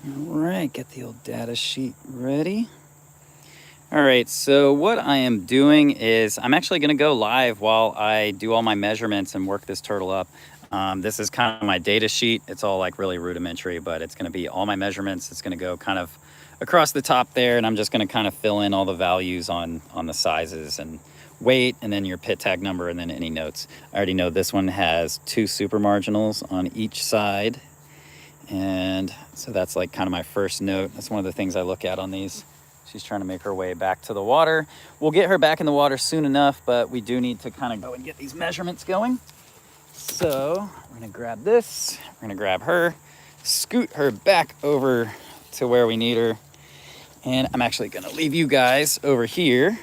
All right, get the old data sheet ready. All right, so what I am doing is I'm actually going to go live while I do all my measurements and work this turtle up. This is kind of my data sheet. It's all like really rudimentary, but it's going to be all my measurements. It's going to go kind of across the top there, and I'm just going to kind of fill in all the values on the sizes and weight, and then your pit tag number, and then any notes. I already know this one has 2 super marginals on each side, and so that's like kind of my first note. That's one of the things I look at on these. She's trying to make her way back to the water. We'll get her back in the water soon enough, but we do need to kind of go and get these measurements going. So we're gonna grab this, we're gonna grab her, scoot her back over to where we need her. And I'm actually gonna leave you guys over here.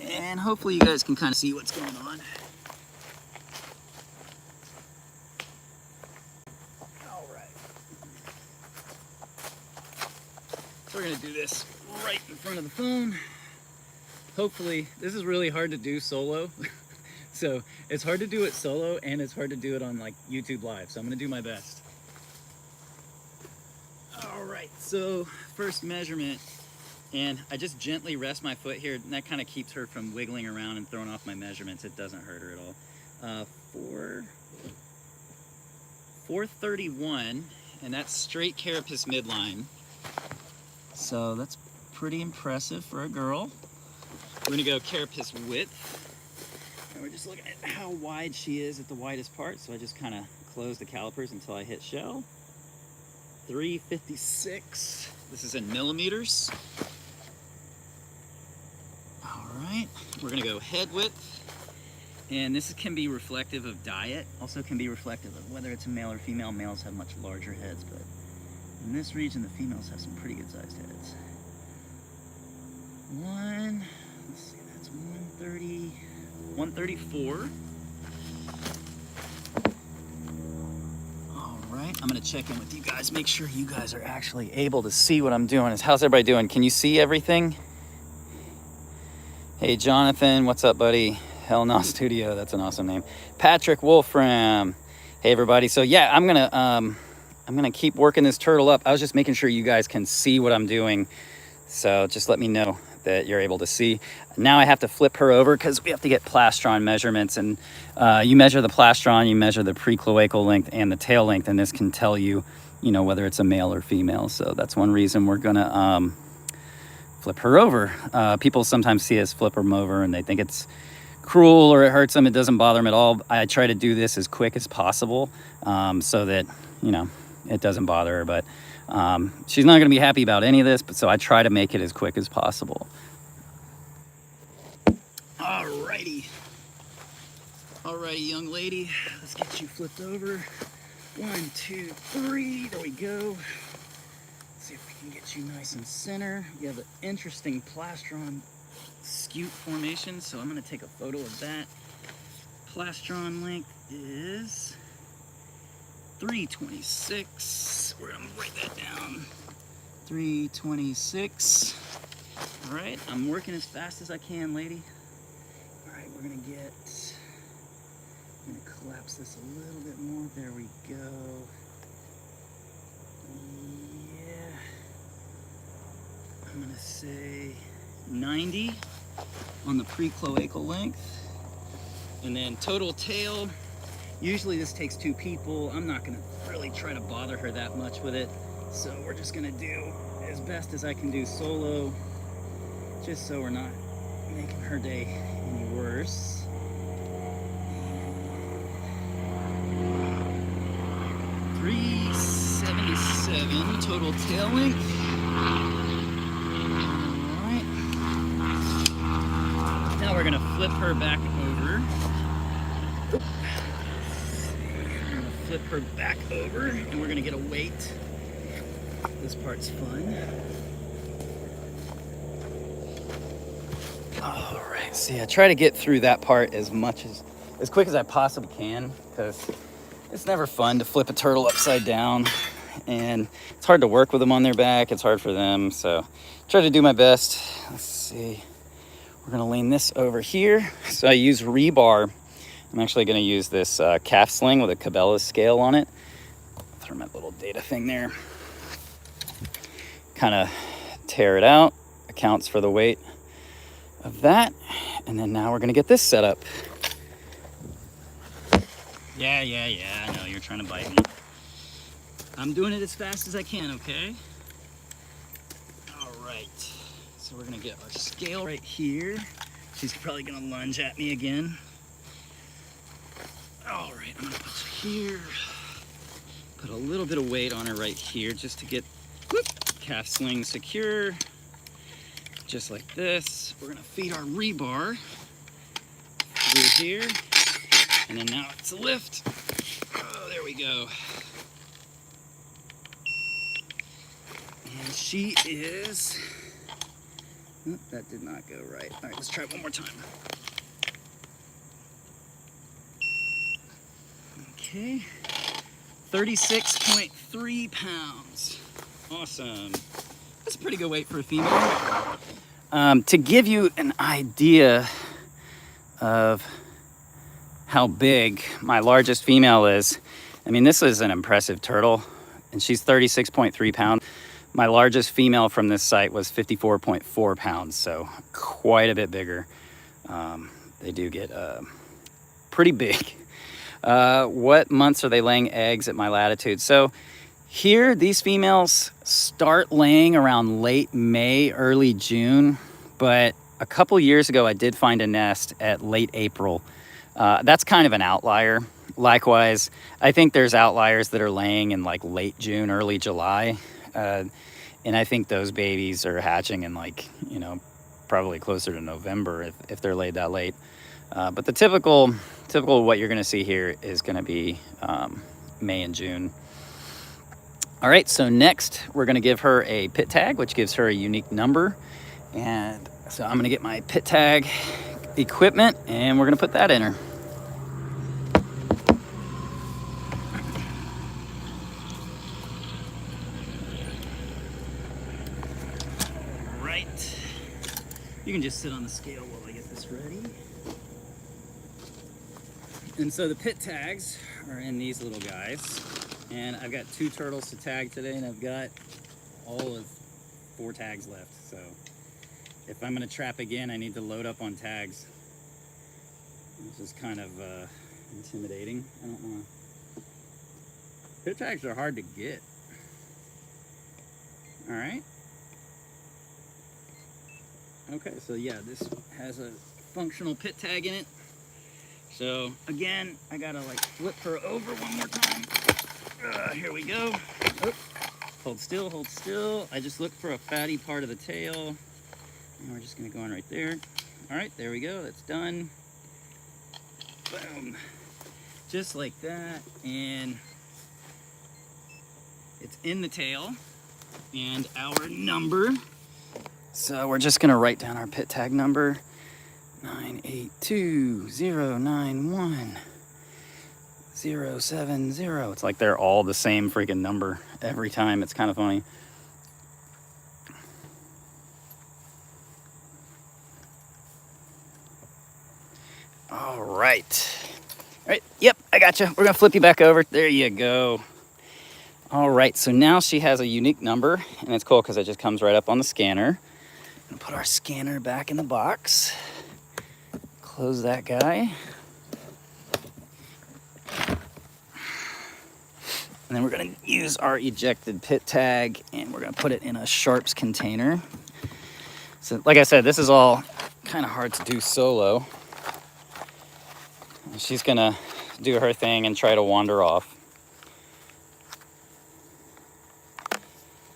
And hopefully you guys can kind of see what's going on. All right. So we're gonna do this right in front of the phone. Hopefully, this is really hard to do solo. So it's hard to do it solo, and it's hard to do it on like YouTube Live. So I'm gonna do my best. All right, so first measurement, and I just gently rest my foot here, and that kind of keeps her from wiggling around and throwing off my measurements. It doesn't hurt her at all. 431, and that's straight carapace midline. So that's pretty impressive for a girl. We're gonna go carapace width. And we're just looking at how wide she is at the widest part. So I just kind of close the calipers until I hit shell. 356. This is in millimeters. All right, we're gonna go head width. And this can be reflective of diet. Also can be reflective of whether it's a male or female. Males have much larger heads, but in this region, the females have some pretty good sized heads. Let's see, that's 130. 134. All right, I'm gonna check in with you guys, make sure you guys are actually able to see what I'm doing. How's everybody doing? Can you see everything? Hey, Jonathan, what's up, buddy? Hell No Studio, that's an awesome name. Patrick Wolfram. Hey, everybody. So yeah, I'm gonna keep working this turtle up. I was just making sure you guys can see what I'm doing. So just let me know that you're able to see. Now I have to flip her over because we have to get plastron measurements, and you measure the plastron, you measure the precloacal length and the tail length, and this can tell you, whether it's a male or female. So that's one reason we're gonna flip her over. People sometimes see us flip them over and they think it's cruel or it hurts them. It doesn't bother them at all. I try to do this as quick as possible so that, it doesn't bother her, but she's not going to be happy about any of this, but so I try to make it as quick as possible. Alrighty, young lady, let's get you flipped over. 1, 2, 3, there we go. Let's see if we can get you nice and center. You have an interesting plastron scute formation, so I'm going to take a photo of that. Plastron length is 326. We're gonna write that down. 326. All right, I'm working as fast as I can, lady. All right, we're gonna collapse this a little bit more. There we go. Yeah. I'm gonna say 90 on the precloacal length. And then total tail. Usually this takes 2 people. I'm not gonna really try to bother her that much with it. So we're just gonna do as best as I can do solo, just so we're not making her day any worse. 377 total tail length. All right. Now we're gonna flip her back over. Flip her back over, and we're gonna get a weight. This part's fun. All right, see, I try to get through that part as quick as I possibly can, because it's never fun to flip a turtle upside down, and it's hard to work with them on their back. It's hard for them, so try to do my best. Let's see. We're gonna lean this over here. So I use rebar. I'm actually going to use this calf sling with a Cabela's scale on it. Throw my little data thing there. kind of tear it out, accounts for the weight of that. And then now we're gonna get this set up. Yeah, I know you're trying to bite me. I'm doing it as fast as I can, okay? All right, so we're gonna get our scale right here. She's probably gonna lunge at me again. All right, I'm gonna put it here. Put a little bit of weight on her right here just to get calf sling secure. Just like this. We're gonna feed our rebar through here. And then now it's a lift. Oh, there we go. And she is, oh, that did not go right. All right, let's try it one more time. Okay, 36.3 pounds. Awesome. That's a pretty good weight for a female. To give you an idea of how big my largest female is, I mean, this is an impressive turtle, and she's 36.3 pounds. My largest female from this site was 54.4 pounds, so quite a bit bigger. They do get pretty big. What months are they laying eggs at my latitude? So here, these females start laying around late May, early June, but a couple years ago, I did find a nest at late April. That's kind of an outlier. Likewise, I think there's outliers that are laying in like late June, early July. And I think those babies are hatching in like, you know, probably closer to November if they're laid that late. But the typical what you're gonna see here is gonna be May and June. All right, so next we're gonna give her a pit tag, which gives her a unique number. And so I'm gonna get my pit tag equipment and we're gonna put that in her. Right, you can just sit on the scale while I get this ready. And so the pit tags are in these little guys. And I've got 2 turtles to tag today, and I've got all of 4 tags left. So if I'm gonna trap again, I need to load up on tags. This is kind of intimidating. I don't wanna... Pit tags are hard to get. All right. Okay, so yeah, this has a functional pit tag in it. So again, I gotta like flip her over one more time. Here we go. Oh, hold still, hold still. I just looked for a fatty part of the tail. And we're just gonna go on right there. All right, there we go, that's done. Boom. Just like that, and it's in the tail. And our number. So we're just gonna write down our pit tag number. 982091070. It's like they're all the same freaking number every time. It's kind of funny. All right. All right, yep, I gotcha. We're gonna flip you back over. There you go. All right, so now she has a unique number, and it's cool because it just comes right up on the scanner. I'm gonna put our scanner back in the box. Close that guy. And then we're gonna use our ejected pit tag and we're gonna put it in a sharps container. So like I said, this is all kind of hard to do solo. And she's gonna do her thing and try to wander off.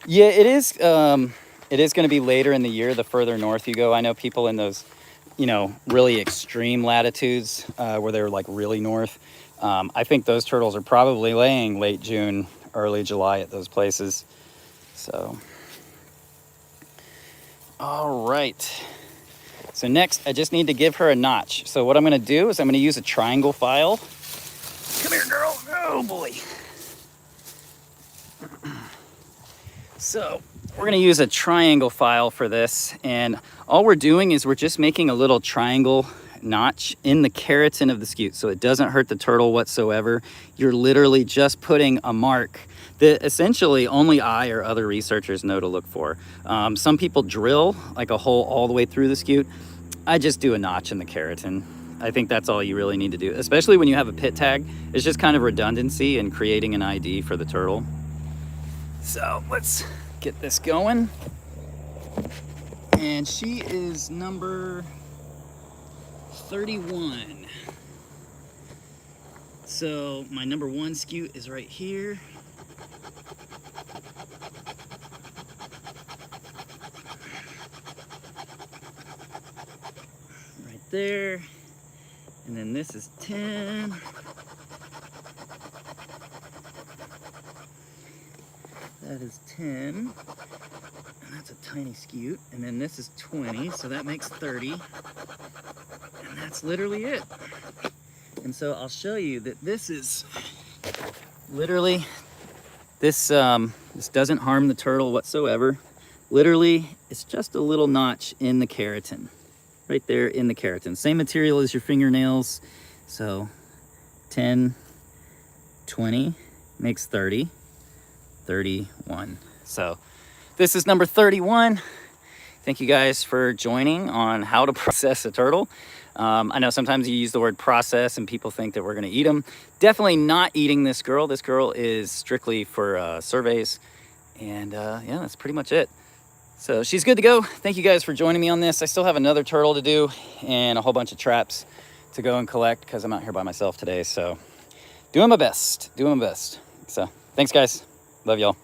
Yeah, it is gonna be later in the year, the further north you go. I know people in those, you know, really extreme latitudes where they're like really north. I think those turtles are probably laying late June, early July at those places. So, all right. So next, I just need to give her a notch. So what I'm gonna do is I'm gonna use a triangle file. Come here, girl. Oh boy. So we're gonna use a triangle file for this, and all we're doing is we're just making a little triangle notch in the keratin of the scute, so it doesn't hurt the turtle whatsoever. You're literally just putting a mark that essentially only I or other researchers know to look for. Some people drill like a hole all the way through the scute. I just do a notch in the keratin. I think that's all you really need to do, especially when you have a pit tag. It's just kind of redundancy and creating an ID for the turtle. So let's get this going. And she is number 31. So my number 1 scute is right here. Right there. And then this is 10. That is 10. And that's a tiny scute. And then this is 20, so that makes 30. And that's literally it. And so I'll show you that this is literally, this doesn't harm the turtle whatsoever. Literally, it's just a little notch in the keratin. Right there in the keratin. Same material as your fingernails. So 10, 20 makes 30, 31. So this is number 31. Thank you guys for joining on how to process a turtle. I know sometimes you use the word process and people think that we're gonna eat them. Definitely not eating this girl. This girl is strictly for surveys. And yeah, that's pretty much it. So she's good to go. Thank you guys for joining me on this. I still have another turtle to do and a whole bunch of traps to go and collect because I'm out here by myself today. So doing my best, So thanks guys. Love y'all.